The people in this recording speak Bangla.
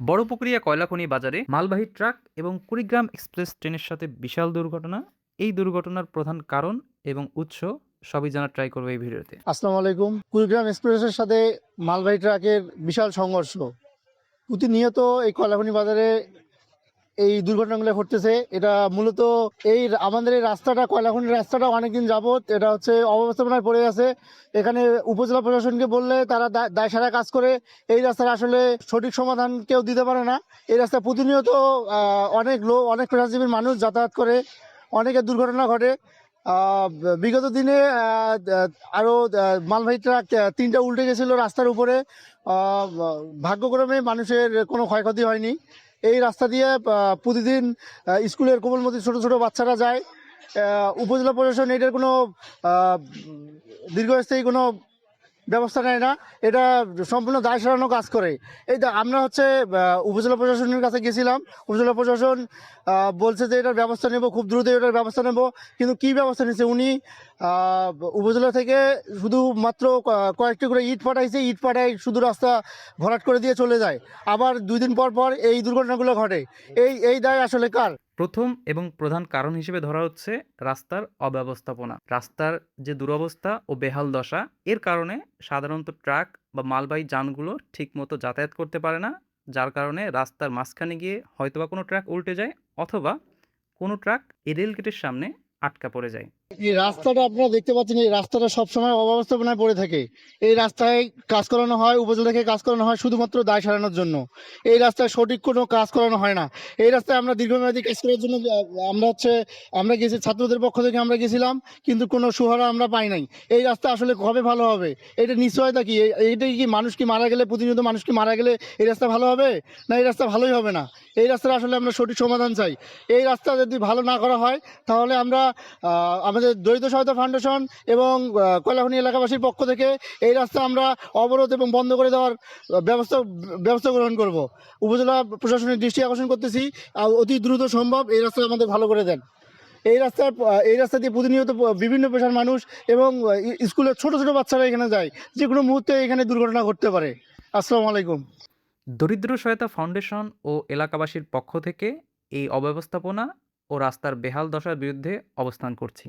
বড়পুকুরিয়া কয়লাখনি বাজারে মালবাহী ট্রাক এবং কুড়িগ্রাম এক্সপ্রেস ট্রেনের সাথে বিশাল দুর্ঘটনা। এই দুর্ঘটনার প্রধান কারণ এবং উৎস সবই জানার ট্রাই করবো এই ভিডিওতে। আসসালামু আলাইকুম। কুড়িগ্রাম এক্সপ্রেসের সাথে মালবাহী ট্রাকের বিশাল সংঘর্ষ। প্রতিনিয়ত এই কয়লাখনি বাজারে এই দুর্ঘটনাগুলো ঘটতেছে। এটা মূলত আমাদের এই রাস্তাটা, কয়লাখনির রাস্তাটা অনেকদিন যাবত এটা হচ্ছে অব্যবস্থাপনায় পড়ে আছে। এখানে উপজেলা প্রশাসনকে বললে তারা দায়সারা কাজ করে। এই রাস্তার আসলে সঠিক সমাধান কেউ দিতে পারে না। এই রাস্তায় প্রতিনিয়ত অনেক পেশাজীবীর মানুষ যাতায়াত করে, অনেকের দুর্ঘটনা ঘটে। বিগত দিনে আরও মালবাহী ট্রাক তিনটা উল্টে গেছিল রাস্তার উপরে। ভাগ্যক্রমে মানুষের কোনো ক্ষয়ক্ষতি হয়নি। এই রাস্তা দিয়ে প্রতিদিন স্কুলের কোমলমতি ছোট ছোট বাচ্চারা যায়। উপজেলা প্রশাসন এটার কোনো দীর্ঘস্থায়ী কোনো ব্যবস্থা নেয় না। এটা সম্পূর্ণ দায় সারানো কাজ করে। আমরা হচ্ছে উপজেলা প্রশাসনের কাছে গেছিলাম। উপজেলা প্রশাসন বলছে যে এটার ব্যবস্থা নেব, খুব দ্রুত এটার ব্যবস্থা নেব। কিন্তু কি ব্যবস্থা নিচ্ছে উনি? উপজেলা থেকে শুধুমাত্র কয়েকটি করে ইট পাঠাইছে, ইট পাঠাই শুধু রাস্তা ভরাট করে দিয়ে চলে যায়। আবার 2 দিন পর পর এই দুর্ঘটনাগুলো ঘটে। এই দায় আসলে কার? প্রথম এবং প্রধান কারণ হিসেবে ধরা হচ্ছে রাস্তার অব্যবস্থাপনা। রাস্তার যে দুরবস্থা ও বেহাল দশা, এর কারণে সাধারণত ট্রাক বা মালবাহী যানগুলো ঠিকমতো যাতায়াত করতে পারে না, যার কারণে রাস্তার মাঝখানে গিয়ে হয়তোবা কোনো ট্রাক উল্টে যায়, অথবা কোনো ট্রাক এই রেল গেটের সামনে আটকা পড়ে যায়। এই রাস্তাটা আপনারা দেখতে পাচ্ছেন, এই রাস্তাটা সবসময় অব্যবস্থাপনায় পড়ে থাকে। এই রাস্তায় কাজ করানো হয়, উপজেলা থেকে কাজ করানো হয় শুধুমাত্র দায় সারানোর জন্য। এই রাস্তায় সঠিক কোনো কাজ করানো হয় না। এই রাস্তায় আমরা দীর্ঘমেয়াদী কাজ করার জন্য আমরা গেছি, ছাত্রদের পক্ষ থেকে আমরা গেছিলাম, কিন্তু কোনো সুহারা আমরা পাই নাই। এই রাস্তা আসলে কবে ভালো হবে? এটা নিশ্চয়তা কি? এইটা কি মানুষ কি মারা গেলে, প্রতিনিয়ত মানুষ কি মারা গেলে এই রাস্তা ভালো হবে? না, এই রাস্তা ভালোই হবে না। এই রাস্তার আসলে আমরা সঠিক সমাধান চাই। এই রাস্তা যদি ভালো না করা হয়, তাহলে আমরা আমাদের দরিদ্র সহায়তা ফাউন্ডেশন এবং কয়লাখনি এলাকাবাসীর পক্ষ থেকে এই রাস্তা আমরা অবরোধ এবং বন্ধ করে দেওয়ার ব্যবস্থা গ্রহণ করব। উপজেলা প্রশাসনের দৃষ্টি আকর্ষণ করতেছি, অতি দ্রুত সম্ভব এই রাস্তা আমাদের ভালো করে দেন। এই রাস্তা দিয়ে প্রতিনিয়ত বিভিন্ন পেশার মানুষ এবং স্কুলের ছোট ছোট বাচ্চারা এখানে যায়। যে কোনো মুহূর্তে এখানে দুর্ঘটনা ঘটতে পারে। আসসালামু আলাইকুম। দরিদ্র সহায়তা ফাউন্ডেশন ও এলাকাবাসীর পক্ষ থেকে এই অব্যবস্থাপনা ও রাস্তার বেহাল দশার বিরুদ্ধে অবস্থান করছি।